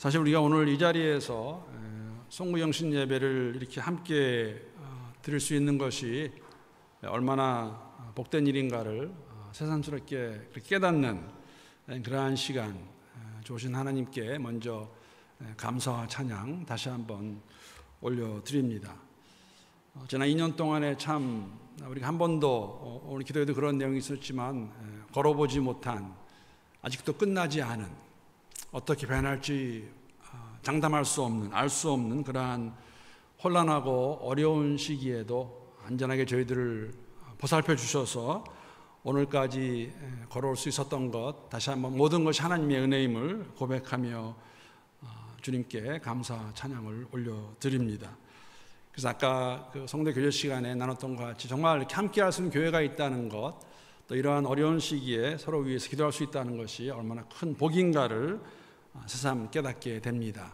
사실 우리가 오늘 이 자리에서 송구영신 예배를 이렇게 함께 드릴 수 있는 것이 얼마나 복된 일인가를 새삼스럽게 깨닫는 그러한 시간, 주신 하나님께 먼저 감사와 찬양 다시 한번 올려드립니다. 지난 2년 동안에 참 우리가 한 번도 오늘 기도에도 그런 내용이 있었지만 걸어보지 못한, 아직도 끝나지 않은, 어떻게 변할지 장담할 수 없는, 알 수 없는 그러한 혼란하고 어려운 시기에도 안전하게 저희들을 보살펴 주셔서 오늘까지 걸어올 수 있었던 것, 다시 한번 모든 것이 하나님의 은혜임을 고백하며 주님께 감사 찬양을 올려드립니다. 그래서 아까 그 성도 교제 시간에 나눴던 것 같이 정말 이렇게 함께 할 수 있는 교회가 있다는 것, 또 이러한 어려운 시기에 서로 위해서 기도할 수 있다는 것이 얼마나 큰 복인가를 새삼 깨닫게 됩니다.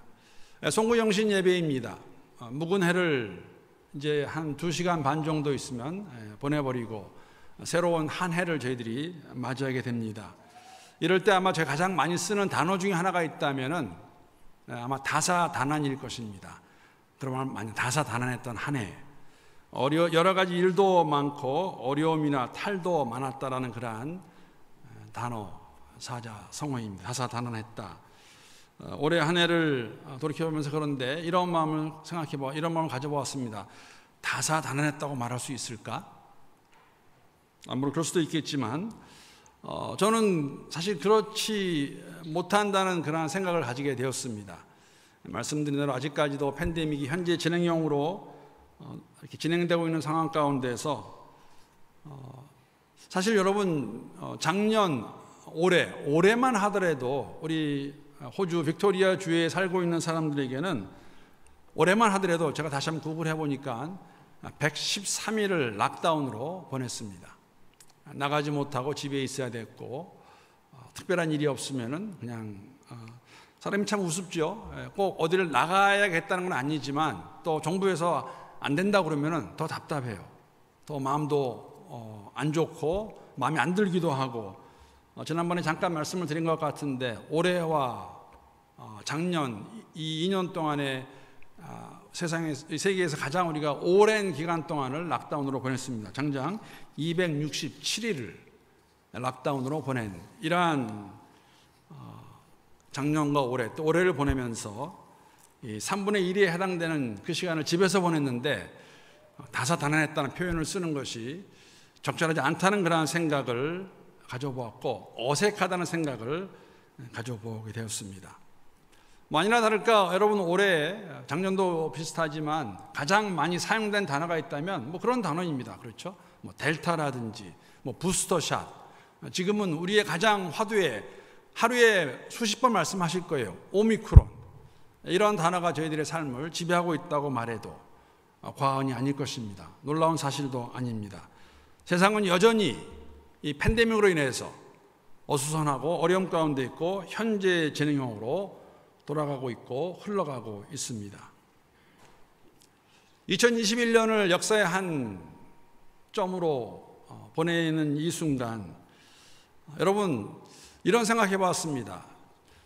송구영신 예배입니다. 묵은 해를 이제 한 2시간 반 정도 있으면 보내버리고 새로운 한 해를 저희들이 맞이하게 됩니다. 이럴 때 아마 제가 가장 많이 쓰는 단어 중에 하나가 있다면은 아마 다사다난일 것입니다. 그러면 많이 다사다난했던 한 해, 여러 가지 일도 많고 어려움이나 탈도 많았다라는 그러한 단어, 사자, 성어입니다. 다사다난했다. 올해 한 해를 돌이켜보면서 그런데 이런 마음을 이런 마음을 가져보았습니다. 다사다난했다고 말할 수 있을까? 물론 그럴 수도 있겠지만 저는 사실 그렇지 못한다는 그런 생각을 가지게 되었습니다. 말씀드린 대로 아직까지도 팬데믹이 현재 진행형으로 이렇게 진행되고 있는 상황 가운데서 사실 여러분 작년 올해만 하더라도 우리 호주 빅토리아 주에 살고 있는 사람들에게는 올해만 하더라도 제가 다시 한번 구글해 보니까 113일을 락다운으로 보냈습니다. 나가지 못하고 집에 있어야 됐고 특별한 일이 없으면은 그냥 사람이 참 우습죠. 꼭 어디를 나가야겠다는 건 아니지만 또 정부에서 안 된다 그러면은 더 답답해요. 더 마음도 안 좋고 마음이 안 들기도 하고 지난번에 잠깐 말씀을 드린 것 같은데 올해와 작년 이 2년 동안에 세계에서 가장 우리가 오랜 기간 동안을 락다운으로 보냈습니다. 장장 267일을 락다운으로 보낸 이러한 작년과 올해, 또 올해를 보내면서 3분의 1에 해당되는 그 시간을 집에서 보냈는데 다사다난했다는 표현을 쓰는 것이 적절하지 않다는 그러한 생각을 가져보았고 어색하다는 생각을 가져보게 되었습니다. 아니나 다를까 여러분 올해 작년도 비슷하지만 가장 많이 사용된 단어가 있다면 그런 단어입니다. 그렇죠? 델타라든지 부스터샷, 지금은 우리의 가장 화두에 하루에 수십 번 말씀하실 거예요. 오미크론, 이런 단어가 저희들의 삶을 지배하고 있다고 말해도 과언이 아닐 것입니다. 놀라운 사실도 아닙니다. 세상은 여전히 이 팬데믹으로 인해서 어수선하고 어려움 가운데 있고 현재 진행형으로 돌아가고 있고 흘러가고 있습니다. 2021년을 역사의 한 점으로 보내는 이 순간 여러분 이런 생각해 봤습니다.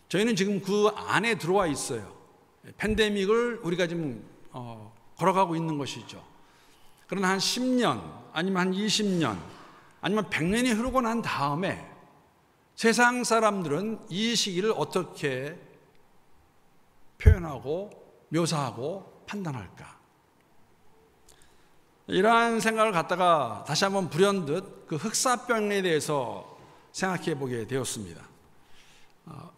저희는 지금 그 안에 들어와 있어요. 팬데믹을 우리가 지금 걸어가고 있는 것이죠. 그러나 한 10년 아니면 한 20년 아니면 100년이 흐르고 난 다음에 세상 사람들은 이 시기를 어떻게 표현하고 묘사하고 판단할까? 이러한 생각을 갖다가 다시 한번 불현듯 그 흑사병에 대해서 생각해 보게 되었습니다.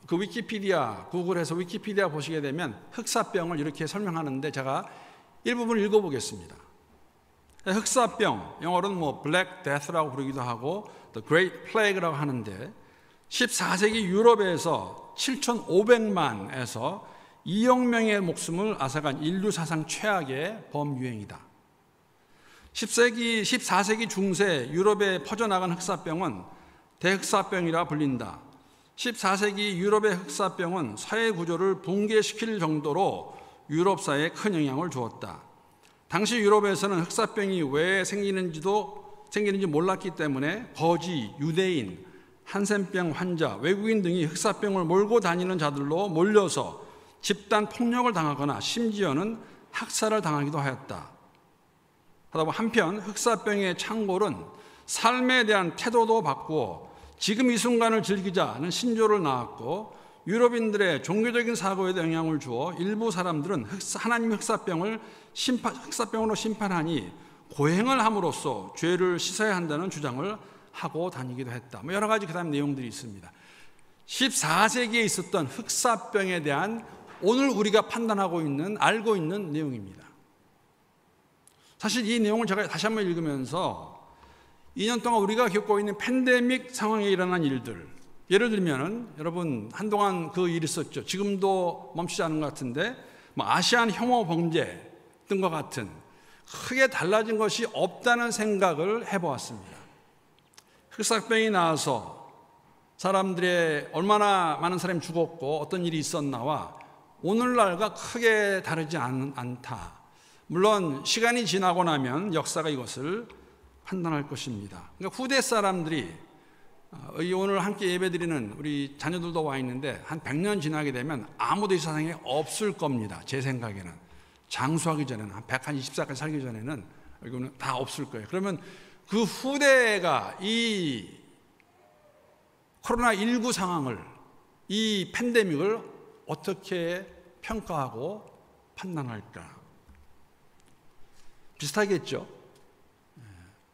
그 위키피디아, 구글에서 위키피디아 보시게 되면 흑사병을 이렇게 설명하는데 제가 일부분 읽어보겠습니다. 흑사병, 영어로는 Black Death라고 부르기도 하고 The Great Plague라고 하는데 14세기 유럽에서 7,500만에서 2억 명의 목숨을 앗아간 인류 사상 최악의 범유행이다. 14세기 중세 유럽에 퍼져나간 흑사병은 대흑사병이라 불린다. 14세기 유럽의 흑사병은 사회 구조를 붕괴시킬 정도로 유럽 사회에 큰 영향을 주었다. 당시 유럽에서는 흑사병이 왜 생기는지 몰랐기 때문에 거지, 유대인, 한센병 환자, 외국인 등이 흑사병을 몰고 다니는 자들로 몰려서 집단 폭력을 당하거나 심지어는 학살을 당하기도 하였다. 하다 보면 한편 흑사병의 창궐은 삶에 대한 태도도 바꾸어 지금 이 순간을 즐기자는 신조를 낳았고, 유럽인들의 종교적인 사고에도 영향을 주어 일부 사람들은 하나님의 흑사병으로 심판하니 고행을 함으로써 죄를 씻어야 한다는 주장을 하고 다니기도 했다. 여러 가지 그다음 내용들이 있습니다. 14세기에 있었던 흑사병에 대한 오늘 우리가 판단하고 있는, 알고 있는 내용입니다. 사실 이 내용을 제가 다시 한번 읽으면서 2년 동안 우리가 겪고 있는 팬데믹 상황에 일어난 일들, 예를 들면 여러분 한동안 그 일이 있었죠. 지금도 멈추지 않은 것 같은데 아시안 혐오 범죄 등과 같은 크게 달라진 것이 없다는 생각을 해보았습니다. 흑사병이 나와서 사람들의 얼마나 많은 사람이 죽었고 어떤 일이 있었나와 오늘날과 크게 다르지 않다. 물론 시간이 지나고 나면 역사가 이것을 판단할 것입니다. 그러니까 후대 사람들이 오늘 함께 예배드리는 우리 자녀들도 와 있는데 한 100년 지나게 되면 아무도 이 세상에 없을 겁니다. 제 생각에는 장수하기 전에는 한 120살까지 살기 전에는 이거는 다 없을 거예요. 그러면 그 후대가 이 코로나19 상황을, 이 팬데믹을 어떻게 평가하고 판단할까? 비슷하겠죠.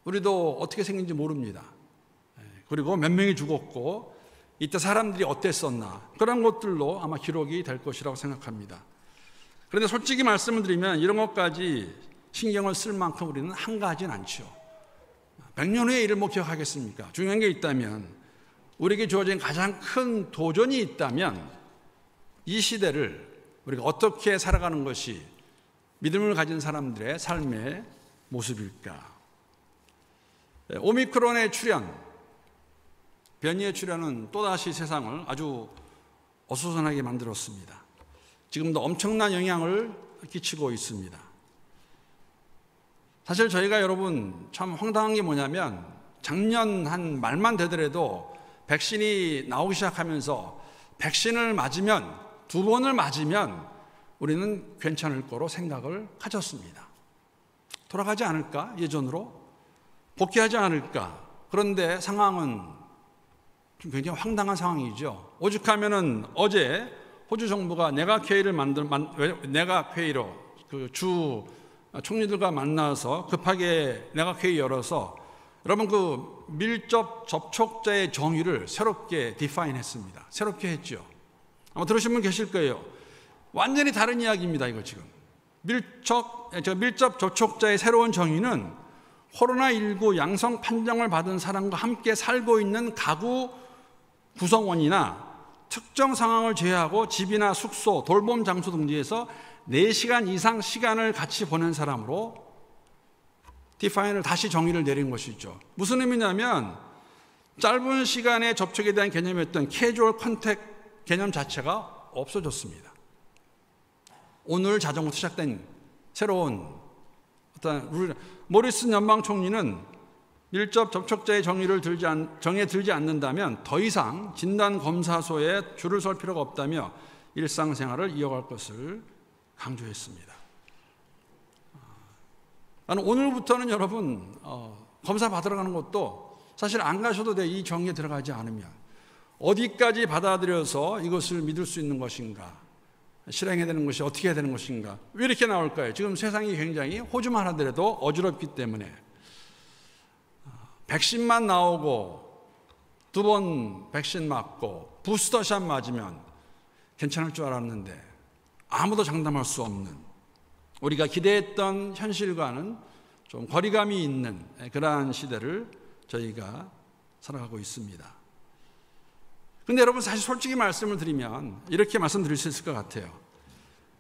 우리도 어떻게 생긴지 모릅니다. 그리고 몇 명이 죽었고 이때 사람들이 어땠었나, 그런 것들로 아마 기록이 될 것이라고 생각합니다. 그런데 솔직히 말씀을 드리면 이런 것까지 신경을 쓸 만큼 우리는 한가하진 않죠. 100년 후의 일을 뭐 기억하겠습니까? 중요한 게 있다면, 우리에게 주어진 가장 큰 도전이 있다면 이 시대를 우리가 어떻게 살아가는 것이 믿음을 가진 사람들의 삶의 모습일까? 오미크론의 출현, 변이의 출현은 또다시 세상을 아주 어수선하게 만들었습니다. 지금도 엄청난 영향을 끼치고 있습니다. 사실 저희가 여러분 참 황당한 게 뭐냐면, 작년 한 말만 되더라도 백신이 나오기 시작하면서 백신을 맞으면, 2번을 맞으면 우리는 괜찮을 거로 생각을 가졌습니다. 돌아가지 않을까? 예전으로? 복귀하지 않을까? 그런데 상황은 좀 굉장히 황당한 상황이죠. 오죽하면은 어제 호주 정부가 내각회의로 그 주 총리들과 만나서 급하게 내각회의 열어서 여러분 그 밀접 접촉자의 정의를 새롭게 디파인했습니다. 새롭게 했죠. 아마 들으신 분 계실 거예요. 완전히 다른 이야기입니다. 이거 지금 밀접 접촉자의 새로운 정의는 코로나19 양성 판정을 받은 사람과 함께 살고 있는 가구 구성원이나 특정 상황을 제외하고 집이나 숙소, 돌봄 장소 등지에서 4시간 이상 시간을 같이 보낸 사람으로 디파인을 다시 정의를 내린 것이죠. 무슨 의미냐면 짧은 시간의 접촉에 대한 개념이었던 캐주얼 컨택 개념 자체가 없어졌습니다. 오늘 자정부터 시작된 새로운 어떤 룰. 모리슨 연방 총리는 밀접 접촉자의 정의에 들지 않는다면 더 이상 진단검사소에 줄을 설 필요가 없다며 일상생활을 이어갈 것을 강조했습니다. 나는 오늘부터는 여러분 검사 받으러 가는 것도 사실 안 가셔도 돼. 이 정의에 들어가지 않으면. 어디까지 받아들여서 이것을 믿을 수 있는 것인가, 실행해야 되는 것이 어떻게 해야 되는 것인가, 왜 이렇게 나올까요? 지금 세상이 굉장히, 호주만 하더라도 어지럽기 때문에 백신만 나오고 2번 백신 맞고 부스터샷 맞으면 괜찮을 줄 알았는데 아무도 장담할 수 없는, 우리가 기대했던 현실과는 좀 거리감이 있는 그러한 시대를 저희가 살아가고 있습니다. 그런데 여러분, 사실 솔직히 말씀을 드리면 이렇게 말씀드릴 수 있을 것 같아요.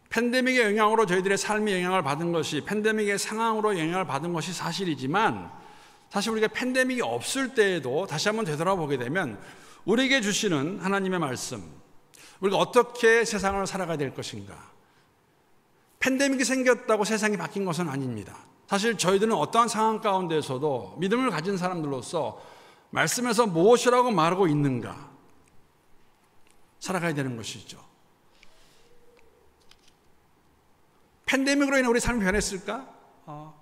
팬데믹의 영향으로 저희들의 삶이 영향을 받은 것이, 팬데믹의 상황으로 영향을 받은 것이 사실이지만, 사실 우리가 팬데믹이 없을 때에도 다시 한번 되돌아보게 되면 우리에게 주시는 하나님의 말씀, 우리가 어떻게 세상을 살아가야 될 것인가. 팬데믹이 생겼다고 세상이 바뀐 것은 아닙니다. 사실 저희들은 어떠한 상황 가운데서도 믿음을 가진 사람들로서 말씀에서 무엇이라고 말하고 있는가 살아가야 되는 것이죠. 팬데믹으로 인해 우리 삶이 변했을까?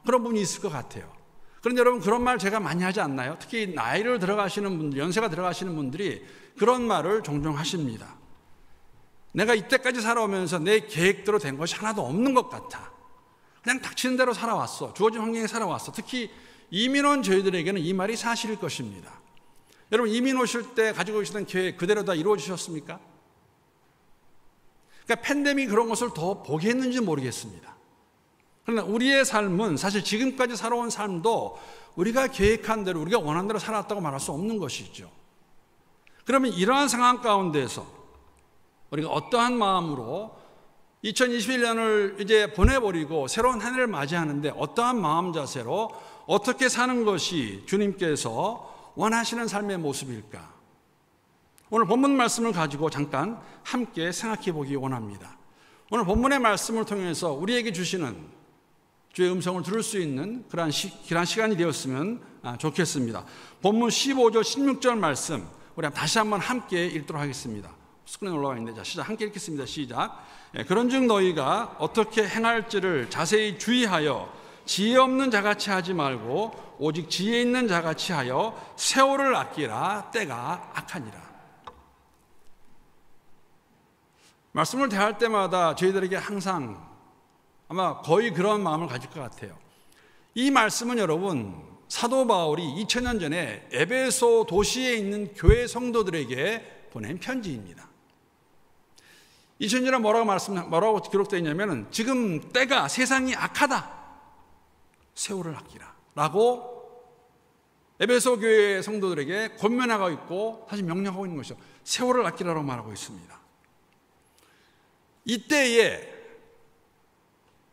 그런 부분이 있을 것 같아요. 그런데 여러분, 그런 말 제가 많이 하지 않나요? 특히 나이를 들어가시는 분들, 연세가 들어가시는 분들이 그런 말을 종종 하십니다. 내가 이때까지 살아오면서 내 계획대로 된 것이 하나도 없는 것 같아. 그냥 닥치는 대로 살아왔어. 주어진 환경에 살아왔어. 특히 이민 온 저희들에게는 이 말이 사실일 것입니다. 여러분, 이민 오실 때 가지고 계시던 계획 그대로 다 이루어지셨습니까? 그러니까 팬데믹이 그런 것을 더 보게 했는지 모르겠습니다. 그러나 우리의 삶은 사실 지금까지 살아온 삶도 우리가 계획한 대로, 우리가 원하는 대로 살았다고 말할 수 없는 것이죠. 그러면 이러한 상황 가운데서 우리가 어떠한 마음으로 2021년을 이제 보내버리고 새로운 한 해를 맞이하는데 어떠한 마음 자세로 어떻게 사는 것이 주님께서 원하시는 삶의 모습일까? 오늘 본문 말씀을 가지고 잠깐 함께 생각해 보기 원합니다. 오늘 본문의 말씀을 통해서 우리에게 주시는 주의 음성을 들을 수 있는 그러한 시간이 되었으면 좋겠습니다. 본문 15절 16절 말씀 우리 다시 한번 함께 읽도록 하겠습니다. 스크린에 올라와 있는데, 자, 시작. 함께 읽겠습니다. 시작. 그런즉 너희가 어떻게 행할지를 자세히 주의하여 지혜 없는 자같이 하지 말고 오직 지혜 있는 자같이 하여 세월을 아끼라. 때가 악하니라. 말씀을 대할 때마다 저희들에게 항상 아마 거의 그런 마음을 가질 것 같아요. 이 말씀은 여러분, 사도 바울이 2000년 전에 에베소 도시에 있는 교회 성도들에게 보낸 편지입니다. 2000년에 뭐라고 기록되어 있냐면, 지금 때가, 세상이 악하다. 세월을 아끼라. 라고 에베소 교회 성도들에게 권면하고 있고 사실 명령하고 있는 것이죠. 세월을 아끼라고 말하고 있습니다. 이때에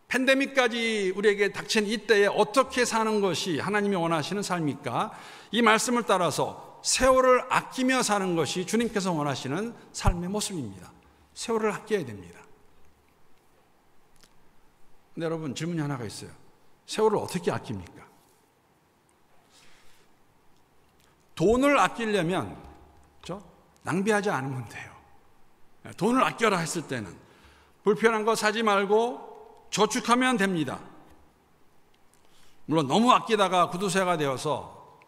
팬데믹까지 우리에게 닥친 이때에 어떻게 사는 것이 하나님이 원하시는 삶입니까? 이 말씀을 따라서 세월을 아끼며 사는 것이 주님께서 원하시는 삶의 모습입니다. 세월을 아껴야 됩니다. 근데 여러분, 질문이 하나가 있어요. 세월을 어떻게 아낍니까? 돈을 아끼려면 그렇죠? 낭비하지 않으면 돼요. 돈을 아껴라 했을 때는 불편한 거 사지 말고 저축하면 됩니다. 물론 너무 아끼다가 구두쇠가 되어서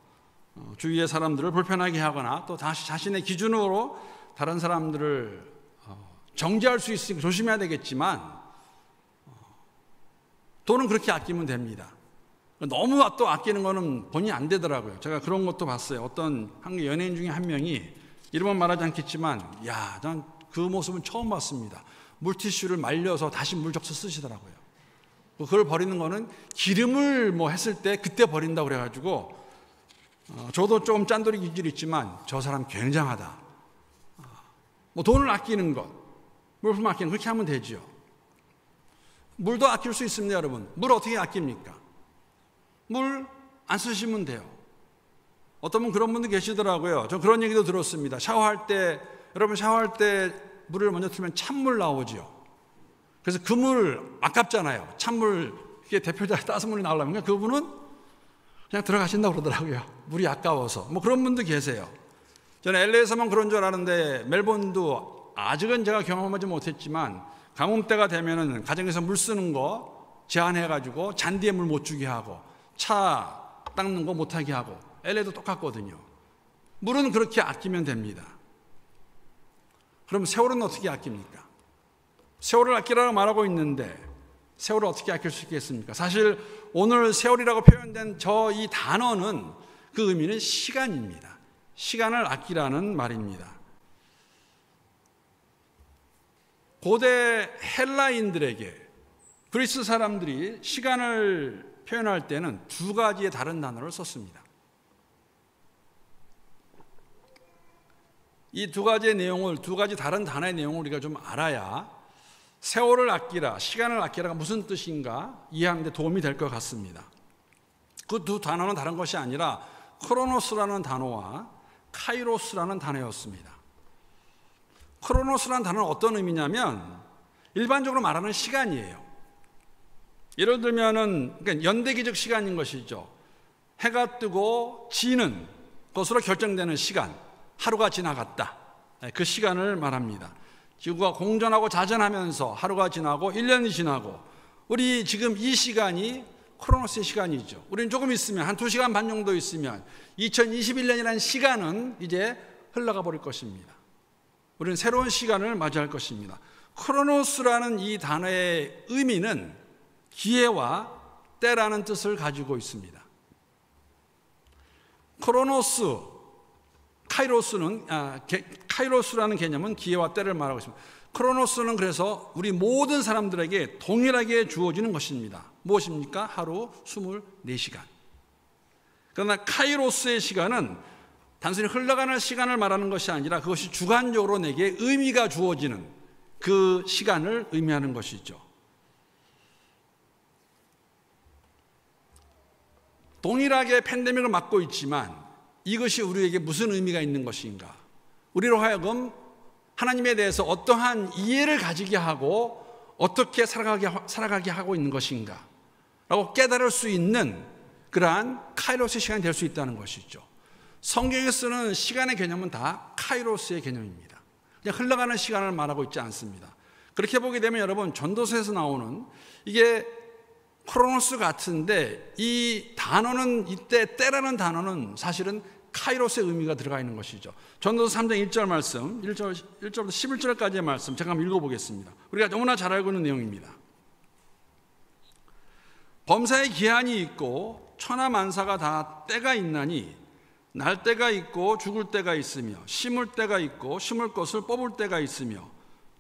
주위의 사람들을 불편하게 하거나 또 다시 자신의 기준으로 다른 사람들을 정죄할 수 있으니까 조심해야 되겠지만, 돈은 그렇게 아끼면 됩니다. 너무 또 아끼는 거는 본인이 안 되더라고요. 제가 그런 것도 봤어요. 어떤 한국 연예인 중에 한 명이, 이름은 말하지 않겠지만, 난 그 모습은 처음 봤습니다. 물티슈를 말려서 다시 물 적셔 쓰시더라고요. 그걸 버리는 거는 기름을 했을 때 그때 버린다고 그래가지고, 저도 조금 짠돌이 기질이 있지만 저 사람 굉장하다. 돈을 아끼는 것, 물품 아끼는 것, 그렇게 하면 되죠. 물도 아낄 수 있습니다, 여러분. 물 어떻게 아낍니까? 물 안 쓰시면 돼요. 어떤 분 그런 분도 계시더라고요. 저 그런 얘기도 들었습니다. 여러분 샤워할 때 물을 먼저 틀면 찬물 나오죠. 그래서 그 물 아깝잖아요. 찬물, 이게 대표자 따뜻한 물이 나오려면 그분은 그냥 들어가신다고 그러더라고요. 물이 아까워서. 그런 분도 계세요. 저는 LA에서만 그런 줄 알았는데 멜번도 아직은 제가 경험하지 못했지만 가뭄 때가 되면은 가정에서 물 쓰는 거 제한해가지고 잔디에 물 못 주게 하고 차 닦는 거 못하게 하고, LA도 똑같거든요. 물은 그렇게 아끼면 됩니다. 그럼 세월은 어떻게 아낍니까? 세월을 아끼라고 말하고 있는데 세월을 어떻게 아낄 수 있겠습니까? 사실 오늘 세월이라고 표현된 이 단어는 그 의미는 시간입니다. 시간을 아끼라는 말입니다. 고대 헬라인들에게 그리스 사람들이 시간을 표현할 때는 두 가지의 다른 단어를 썼습니다. 이 두 가지 다른 단어의 내용을 우리가 좀 알아야 세월을 아끼라, 시간을 아끼라가 무슨 뜻인가 이해하는 데 도움이 될 것 같습니다. 그 두 단어는 다른 것이 아니라 크로노스라는 단어와 카이로스라는 단어였습니다. 크로노스라는 단어는 어떤 의미냐면 일반적으로 말하는 시간이에요. 예를 들면은 그러니까 연대기적 시간인 것이죠. 해가 뜨고 지는 것으로 결정되는 시간, 하루가 지나갔다. 그 시간을 말합니다. 지구가 공전하고 자전하면서 하루가 지나고 1년이 지나고 우리 지금 이 시간이 크로노스의 시간이죠. 우리는 조금 있으면 한 2시간 반 정도 있으면 2021년이라는 시간은 이제 흘러가 버릴 것입니다. 우리는 새로운 시간을 맞이할 것입니다. 크로노스라는 이 단어의 의미는 기회와 때라는 뜻을 가지고 있습니다. 크로노스, 카이로스라는 개념은 기회와 때를 말하고 있습니다. 크로노스는 그래서 우리 모든 사람들에게 동일하게 주어지는 것입니다. 무엇입니까? 하루 24시간. 그러나 카이로스의 시간은 단순히 흘러가는 시간을 말하는 것이 아니라 그것이 주관적으로 내게 의미가 주어지는 그 시간을 의미하는 것이죠. 동일하게 팬데믹을 맞고 있지만 이것이 우리에게 무슨 의미가 있는 것인가? 우리로 하여금 하나님에 대해서 어떠한 이해를 가지게 하고 어떻게 살아가게 하고 있는 것인가? 라고 깨달을 수 있는 그러한 카이로스의 시간이 될 수 있다는 것이죠. 성경에 쓰는 시간의 개념은 다 카이로스의 개념입니다. 그냥 흘러가는 시간을 말하고 있지 않습니다. 그렇게 보게 되면 여러분, 전도서에서 나오는 이게 크로노스 같은데 이 단어는, 이때 때라는 단어는 사실은 카이로스의 의미가 들어가 있는 것이죠. 전도서 3장 1절 말씀, 1절부터 11절까지의 말씀 제가 한번 읽어보겠습니다. 우리가 너무나 잘 알고 있는 내용입니다. 범사에 기한이 있고 천하만사가 다 때가 있나니 날 때가 있고 죽을 때가 있으며 심을 때가 있고 심을 것을 뽑을 때가 있으며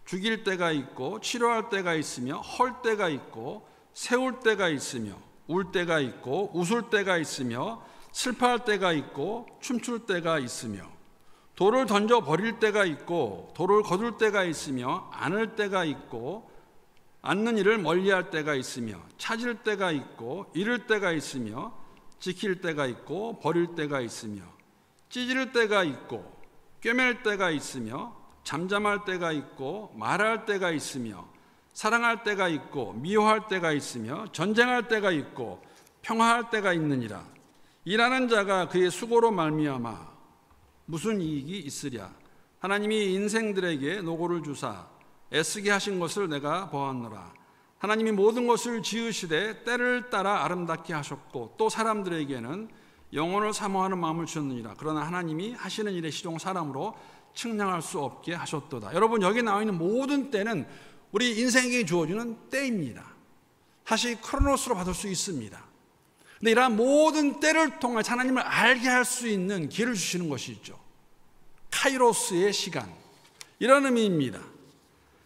죽일 때가 있고 치료할 때가 있으며 헐 때가 있고 세울 때가 있으며 울 때가 있고 웃을 때가 있으며 슬퍼할 때가 있고 춤출 때가 있으며 돌을 던져 버릴 때가 있고 돌을 거둘 때가 있으며 안을 때가 있고 앉는 일을 멀리할 때가 있으며 찾을 때가 있고 잃을 때가 있으며 지킬 때가 있고 버릴 때가 있으며 찢을 때가 있고 꿰맬 때가 있으며 잠잠할 때가 있고 말할 때가 있으며 사랑할 때가 있고 미워할 때가 있으며 전쟁할 때가 있고 평화할 때가 있느니라. 일하는 자가 그의 수고로 말미암아 무슨 이익이 있으랴. 하나님이 인생들에게 노고를 주사 애쓰게 하신 것을 내가 보았노라. 하나님이 모든 것을 지으시되 때를 따라 아름답게 하셨고 또 사람들에게는 영혼을 사모하는 마음을 주셨느니라. 그러나 하나님이 하시는 일의 시종 사람으로 측량할 수 없게 하셨도다. 여러분, 여기 나와 있는 모든 때는 우리 인생에게 주어지는 때입니다. 다시 크로노스로 받을 수 있습니다. 근데 이러한 모든 때를 통해 하나님을 알게 할 수 있는 기회를 주시는 것이 있죠. 카이로스의 시간, 이런 의미입니다.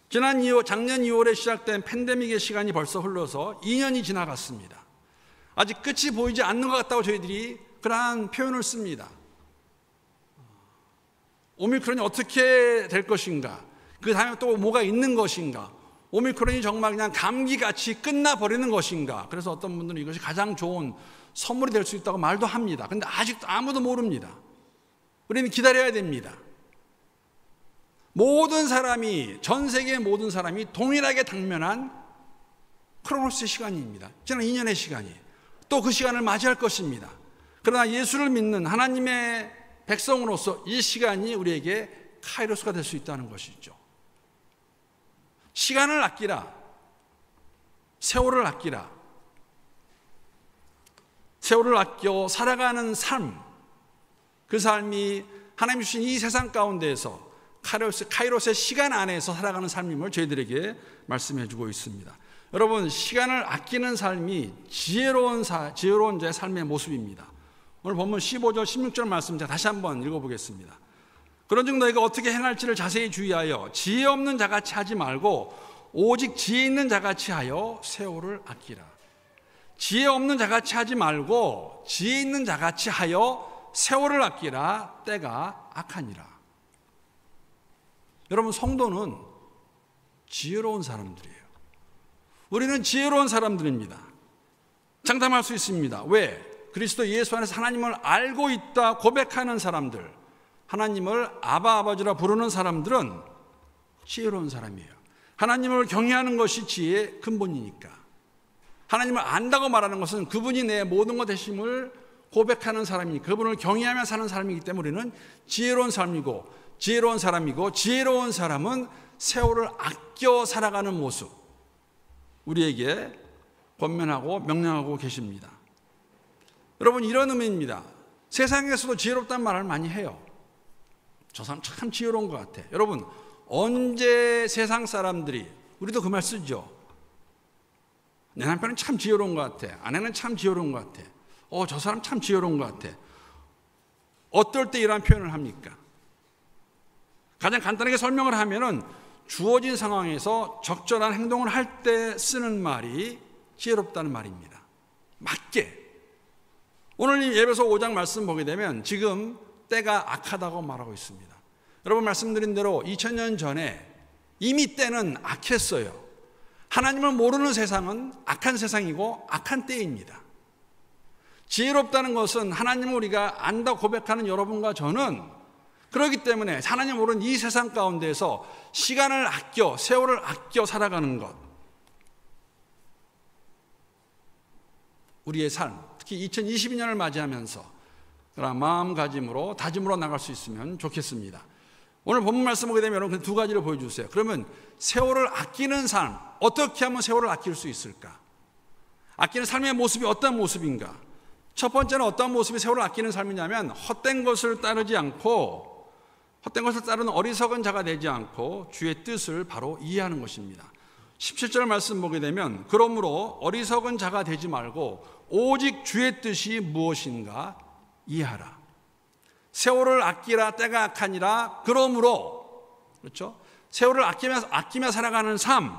작년 2월에 시작된 팬데믹의 시간이 벌써 흘러서 2년이 지나갔습니다. 아직 끝이 보이지 않는 것 같다고 저희들이 그러한 표현을 씁니다. 오미크론이 어떻게 될 것인가? 그 다음에 또 뭐가 있는 것인가? 오미크론이 정말 그냥 감기같이 끝나버리는 것인가? 그래서 어떤 분들은 이것이 가장 좋은 선물이 될 수 있다고 말도 합니다. 그런데 아직도 아무도 모릅니다. 우리는 기다려야 됩니다. 모든 사람이, 전 세계의 모든 사람이 동일하게 당면한 크로노스의 시간입니다. 지난 2년의 시간이. 또 그 시간을 맞이할 것입니다. 그러나 예수를 믿는 하나님의 백성으로서 이 시간이 우리에게 카이로스가 될 수 있다는 것이죠. 시간을 아끼라. 세월을 아끼라. 세월을 아껴 살아가는 삶, 그 삶이 하나님 주신 이 세상 가운데에서 카이로스의 시간 안에서 살아가는 삶임을 저희들에게 말씀해 주고 있습니다. 여러분, 시간을 아끼는 삶이 지혜로운 자의 삶의 모습입니다. 오늘 본문 15절 16절 말씀 제가 다시 한번 읽어보겠습니다. 그런즉 너희가 어떻게 행할지를 자세히 주의하여 지혜 없는 자같이 하지 말고 오직 지혜 있는 자같이 하여 세월을 아끼라. 지혜 없는 자같이 하지 말고 지혜 있는 자같이 하여 세월을 아끼라. 때가 악하니라. 여러분, 성도는 지혜로운 사람들이에요. 우리는 지혜로운 사람들입니다. 장담할 수 있습니다. 왜? 그리스도 예수 안에서 하나님을 알고 있다 고백하는 사람들, 하나님을 아바 아버지라 부르는 사람들은 지혜로운 사람이에요. 하나님을 경외하는 것이 지혜의 근본이니까. 하나님을 안다고 말하는 것은 그분이 내 모든 것 되심을 고백하는 사람이니까, 그분을 경외하며 사는 사람이기 때문에 우리는 지혜로운 삶이고, 지혜로운 사람은 세월을 아껴 살아가는 모습, 우리에게 권면하고 명령하고 계십니다. 여러분, 이런 의미입니다. 세상에서도 지혜롭다는 말을 많이 해요. 저 사람 참 지혜로운 것 같아. 여러분, 언제 세상 사람들이, 우리도 그 말 쓰죠. 내 남편은 참 지혜로운 것 같아. 아내는 참 지혜로운 것 같아. 저 사람 참 지혜로운 것 같아. 어떨 때 이러한 표현을 합니까? 가장 간단하게 설명을 하면은 주어진 상황에서 적절한 행동을 할 때 쓰는 말이 지혜롭다는 말입니다. 맞게. 오늘 이 에베소 5장 말씀 보게 되면 지금 때가 악하다고 말하고 있습니다. 여러분, 말씀드린 대로 2000년 전에 이미 때는 악했어요. 하나님을 모르는 세상은 악한 세상이고 악한 때입니다. 지혜롭다는 것은 하나님을 우리가 안다 고백하는 여러분과 저는, 그렇기 때문에 하나님 모르는 이 세상 가운데서 시간을 아껴, 세월을 아껴 살아가는 것, 우리의 삶, 특히 2022년을 맞이하면서 그런 마음가짐으로, 다짐으로 나갈 수 있으면 좋겠습니다. 오늘 본문 말씀 보게 되면 여러분 두 가지를 보여주세요. 그러면 세월을 아끼는 삶, 어떻게 하면 세월을 아낄 수 있을까? 아끼는 삶의 모습이 어떤 모습인가? 첫 번째는 어떤 모습이 세월을 아끼는 삶이냐면, 헛된 것을 따르지 않고, 헛된 것을 따르는 어리석은 자가 되지 않고 주의 뜻을 바로 이해하는 것입니다. 17절 말씀 보게 되면, 그러므로 어리석은 자가 되지 말고 오직 주의 뜻이 무엇인가 이해하라. 세월을 아끼라, 때가 악하니라. 그러므로, 그렇죠? 세월을 아끼며 살아가는 삶,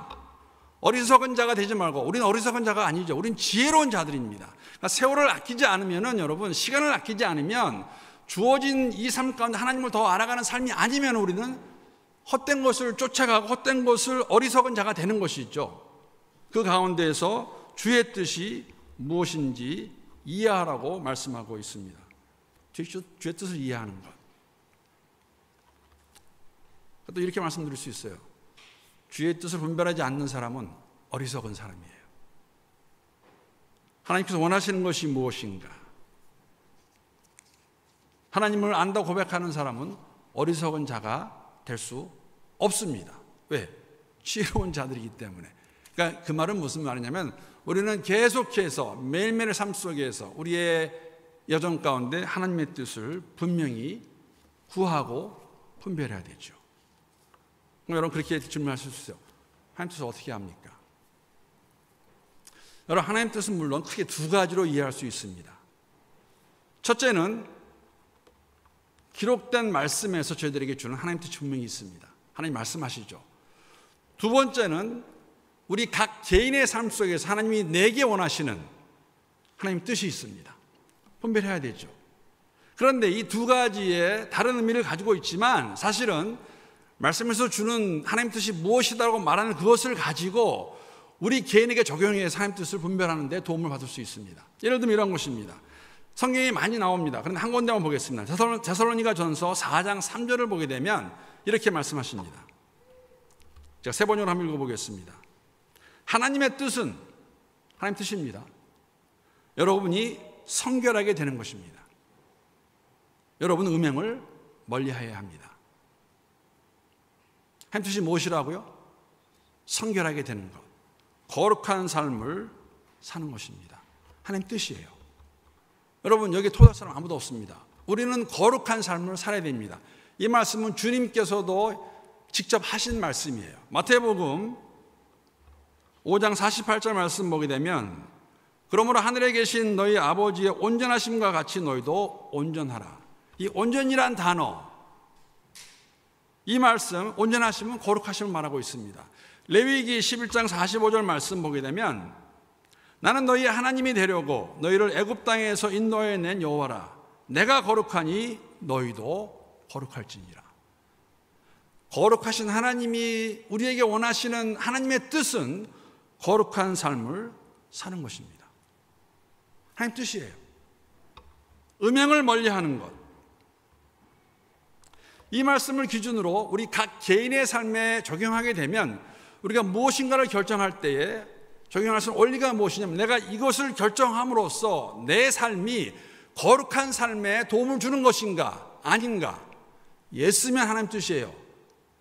어리석은 자가 되지 말고, 우리는 어리석은 자가 아니죠. 우리는 지혜로운 자들입니다. 그러니까 세월을 아끼지 않으면은, 여러분, 시간을 아끼지 않으면 주어진 이 삶 가운데 하나님을 더 알아가는 삶이 아니면 우리는 헛된 것을 쫓아가고 헛된 것을 어리석은 자가 되는 것이죠. 그 가운데에서 주의 뜻이 무엇인지 이해하라고 말씀하고 있습니다. 주의 뜻을 이해하는 것. 또 이렇게 말씀드릴 수 있어요. 주의 뜻을 분별하지 않는 사람은 어리석은 사람이에요. 하나님께서 원하시는 것이 무엇인가? 하나님을 안다 고백하는 사람은 어리석은 자가 될 수 없습니다. 왜? 지혜로운 자들이기 때문에. 그러니까 그 말은 무슨 말이냐면, 우리는 계속해서 매일매일의 삶 속에서 우리의 여정 가운데 하나님의 뜻을 분명히 구하고 분별해야 되죠. 여러분, 그렇게 질문하실 수 있어요. 하나님 뜻을 어떻게 합니까? 여러분, 하나님 뜻은 물론 크게 두 가지로 이해할 수 있습니다. 첫째는 기록된 말씀에서 저희들에게 주는 하나님 뜻이 분명히 있습니다. 하나님 말씀하시죠. 두 번째는 우리 각 개인의 삶 속에서 하나님이 내게 원하시는 하나님 뜻이 있습니다. 분별해야 되죠. 그런데 이 두 가지의 다른 의미를 가지고 있지만, 사실은 말씀에서 주는 하나님 뜻이 무엇이다라고 말하는 그것을 가지고 우리 개인에게 적용해서 하나님 뜻을 분별하는 데 도움을 받을 수 있습니다. 예를 들면 이런 것입니다. 성경이 많이 나옵니다. 그런데 한 군데만 보겠습니다. 데살로니가 전서 4장 3절을 보게 되면 이렇게 말씀하십니다. 제가 세 번역으로 한번 읽어보겠습니다. 하나님의 뜻은, 하나님 뜻입니다. 여러분이 성결하게 되는 것입니다. 여러분은 음행을 멀리하여야 합니다. 하나님 뜻이 무엇이라고요? 성결하게 되는 것, 거룩한 삶을 사는 것입니다. 하나님 뜻이에요. 여러분, 여기 토닥 사람 아무도 없습니다. 우리는 거룩한 삶을 살아야 됩니다. 이 말씀은 주님께서도 직접 하신 말씀이에요. 마태복음 5장 48절 말씀 보게 되면, 그러므로 하늘에 계신 너희 아버지의 온전하심과 같이 너희도 온전하라. 이 온전이란 단어, 이 말씀, 온전하심은 거룩하심을 말하고 있습니다. 레위기 11장 45절 말씀 보게 되면, 나는 너희 하나님이 되려고 너희를 애굽 땅에서 인도해 낸 여호와라. 내가 거룩하니 너희도 거룩할지니라. 거룩하신 하나님이 우리에게 원하시는 하나님의 뜻은 거룩한 삶을 사는 것입니다. 하나님 뜻이에요. 음행을 멀리하는 것. 이 말씀을 기준으로 우리 각 개인의 삶에 적용하게 되면, 우리가 무엇인가를 결정할 때에 적용할 수 있는 원리가 무엇이냐면, 내가 이것을 결정함으로써 내 삶이 거룩한 삶에 도움을 주는 것인가 아닌가. 예스면 하나님 뜻이에요.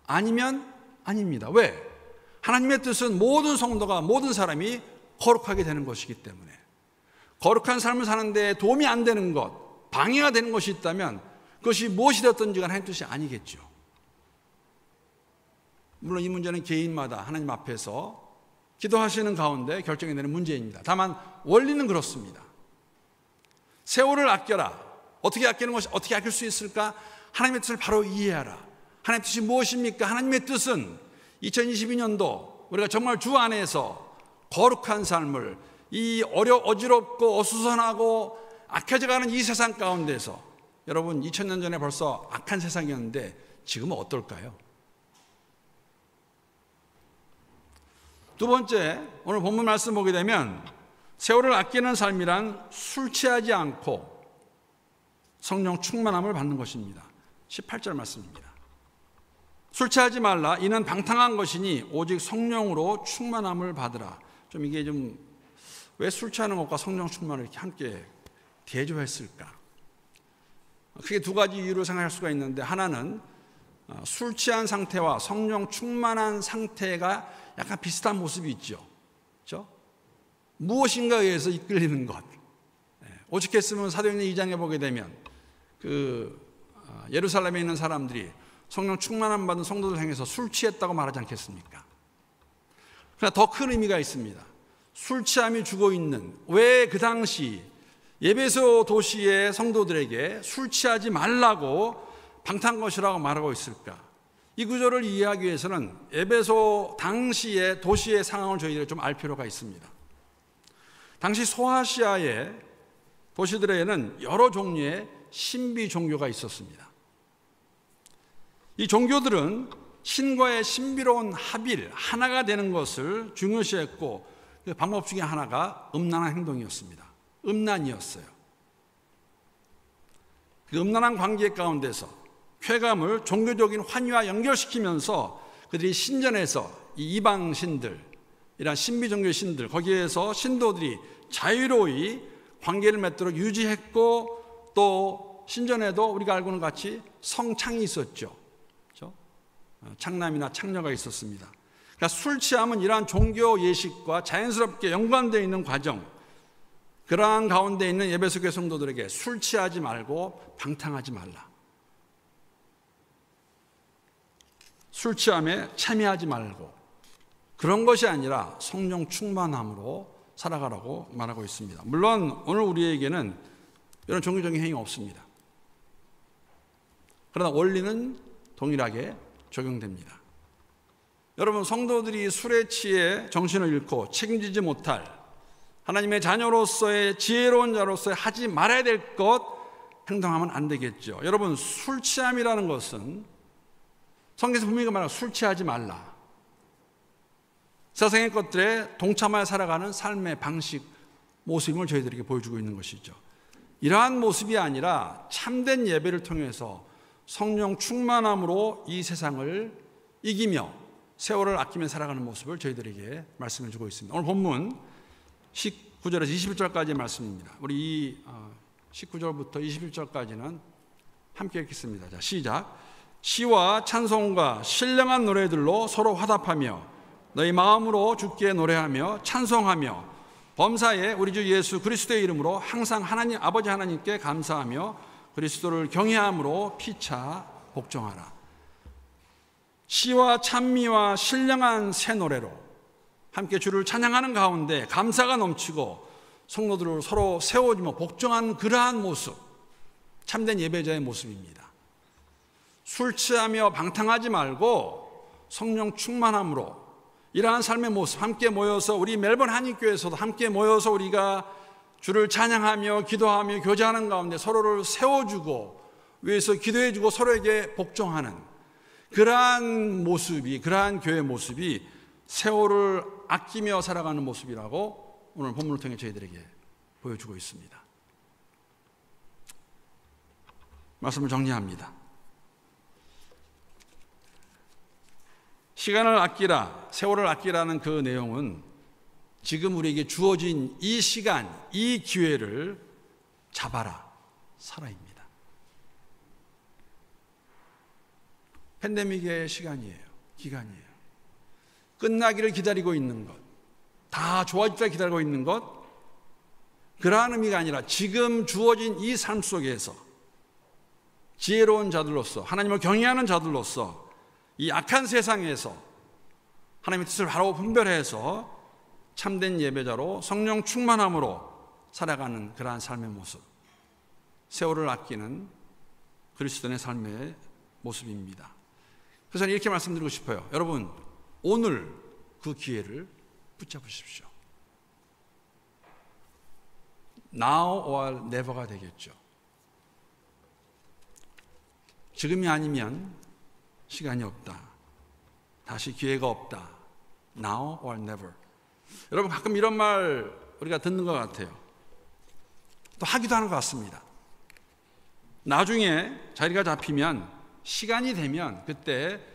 아니면 아닙니다. 왜? 하나님의 뜻은 모든 성도가, 모든 사람이 거룩하게 되는 것이기 때문에 거룩한 삶을 사는데 도움이 안 되는 것, 방해가 되는 것이 있다면 그것이 무엇이 되었든지 간에 하나님 뜻이 아니겠죠. 물론 이 문제는 개인마다 하나님 앞에서 기도하시는 가운데 결정이 되는 문제입니다. 다만 원리는 그렇습니다. 세월을 아껴라. 어떻게 아끼는 것이 어떻게 아낄 수 있을까? 하나님의 뜻을 바로 이해하라. 하나님의 뜻이 무엇입니까? 하나님의 뜻은 2022년도 우리가 정말 주 안에서 거룩한 삶을 이 어지럽고 어수선하고 악해져가는 이 세상 가운데서 여러분 2000년 전에 벌써 악한 세상이었는데 지금은 어떨까요? 두 번째, 오늘 본문 말씀 보게 되면 세월을 아끼는 삶이란 술 취하지 않고 성령 충만함을 받는 것입니다. 18절 말씀입니다. 술 취하지 말라. 이는 방탕한 것이니 오직 성령으로 충만함을 받으라. 좀 이게 좀 왜 술 취하는 것과 성령 충만을 이렇게 함께 대조했을까? 크게 두 가지 이유로 생각할 수가 있는데 하나는 술 취한 상태와 성령 충만한 상태가 약간 비슷한 모습이 있죠. 그렇죠? 무엇인가에 의해서 이끌리는 것. 오직했으면 사도행전 2장에 보게 되면 예루살렘에 있는 사람들이 성령 충만함 받은 성도들 향해서 술 취했다고 말하지 않겠습니까? 그러나 더 큰 의미가 있습니다. 술 취함이 주고 있는 왜 그 당시 에베소 도시의 성도들에게 술 취하지 말라고 방탕한 것이라고 말하고 있을까? 이 구절을 이해하기 위해서는 에베소 당시의 도시의 상황을 저희들이 좀 알 필요가 있습니다. 당시 소아시아의 도시들에는 여러 종류의 신비 종교가 있었습니다. 이 종교들은 신과의 신비로운 합일, 하나가 되는 것을 중요시했고 그 방법 중에 하나가 음란한 행동이었습니다. 음란이었어요. 그 음란한 관계 가운데서 쾌감을 종교적인 환희와 연결시키면서 그들이 신전에서 이 이방 신들, 이런 신비 종교 신들, 거기에서 신도들이 자유로이 관계를 맺도록 유지했고 또 신전에도 우리가 알고는 같이 성창이 있었죠. 그렇죠? 창남이나 창녀가 있었습니다. 그러니까 술 취함은 이러한 종교 예식과 자연스럽게 연관되어 있는 과정, 그러한 가운데 있는 에베소 교회 성도들에게 술 취하지 말고 방탕하지 말라. 술 취함에 참여하지 말고 그런 것이 아니라 성령 충만함으로 살아가라고 말하고 있습니다. 물론 오늘 우리에게는 이런 종교적인 행위가 없습니다. 그러나 원리는 동일하게 적용됩니다. 여러분, 성도들이 술에 취해 정신을 잃고 책임지지 못할 하나님의 자녀로서의 지혜로운 자로서의 하지 말아야 될 것 행동하면 안 되겠죠. 여러분, 술 취함이라는 것은 성경에서 분명히 말하고 술 취하지 말라. 세상의 것들에 동참하여 살아가는 삶의 방식, 모습을 저희들에게 보여주고 있는 것이죠. 이러한 모습이 아니라 참된 예배를 통해서 성령 충만함으로 이 세상을 이기며 세월을 아끼며 살아가는 모습을 저희들에게 말씀해 주고 있습니다. 오늘 본문 19절에서 21절까지의 말씀입니다. 우리 이 19절부터 21절까지는 함께 읽겠습니다. 자, 시작. 시와 찬송과 신령한 노래들로 서로 화답하며 너희 마음으로 주께 노래하며 찬송하며 범사에 우리 주 예수 그리스도의 이름으로 항상 하나님 아버지 하나님께 감사하며 그리스도를 경외함으로 피차 복종하라. 시와 찬미와 신령한 새 노래로 함께 주를 찬양하는 가운데 감사가 넘치고 성도들을 서로 세워주며 복종하는 그러한 모습, 참된 예배자의 모습입니다. 술 취하며 방탕하지 말고 성령 충만함으로 이러한 삶의 모습, 함께 모여서 우리 멜번 한인교회에서도 함께 모여서 우리가 주를 찬양하며 기도하며 교제하는 가운데 서로를 세워주고 위해서 기도해주고 서로에게 복종하는 그러한 모습이, 그러한 교회 모습이 세월을 아끼며 살아가는 모습이라고 오늘 본문을 통해 저희들에게 보여주고 있습니다. 말씀을 정리합니다. 시간을 아끼라, 세월을 아끼라는 그 내용은 지금 우리에게 주어진 이 시간, 이 기회를 잡아라, 살아입니다. 팬데믹의 시간이에요. 기간이에요. 끝나기를 기다리고 있는 것. 다 좋아질 때 기다리고 있는 것, 그러한 의미가 아니라 지금 주어진 이 삶 속에서 지혜로운 자들로서, 하나님을 경외하는 자들로서 이 악한 세상에서 하나님의 뜻을 바로 분별해서 참된 예배자로 성령 충만함으로 살아가는 그러한 삶의 모습, 세월을 아끼는 그리스도인의 삶의 모습입니다. 그래서 이렇게 말씀드리고 싶어요. 여러분, 오늘 그 기회를 붙잡으십시오. Now or never가 되겠죠. 지금이 아니면 시간이 없다. 다시 기회가 없다. Now or never. 여러분, 가끔 이런 말 우리가 듣는 것 같아요. 또 하기도 하는 것 같습니다. 나중에 자리가 잡히면, 시간이 되면 그때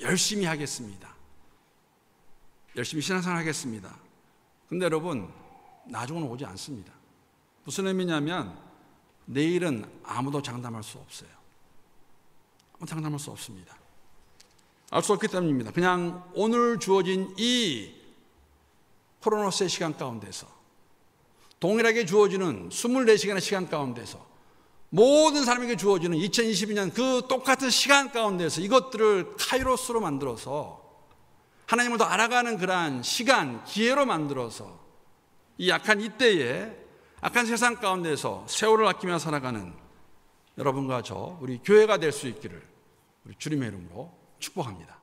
열심히 하겠습니다. 열심히 신앙생활 하겠습니다. 근데 여러분, 나중은 오지 않습니다. 무슨 의미냐면 내일은 아무도 장담할 수 없어요. 장담할 수 없습니다. 알 수 없기 때문입니다. 그냥 오늘 주어진 이 코로나스의 시간 가운데서, 동일하게 주어지는 24시간의 시간 가운데서, 모든 사람에게 주어지는 2022년 그 똑같은 시간 가운데서 이것들을 카이로스로 만들어서 하나님을 더 알아가는 그러한 시간, 기회로 만들어서 이 약한 이때에 악한 세상 가운데서 세월을 아끼며 살아가는 여러분과 저, 우리 교회가 될 수 있기를 우리 주님의 이름으로 축복합니다.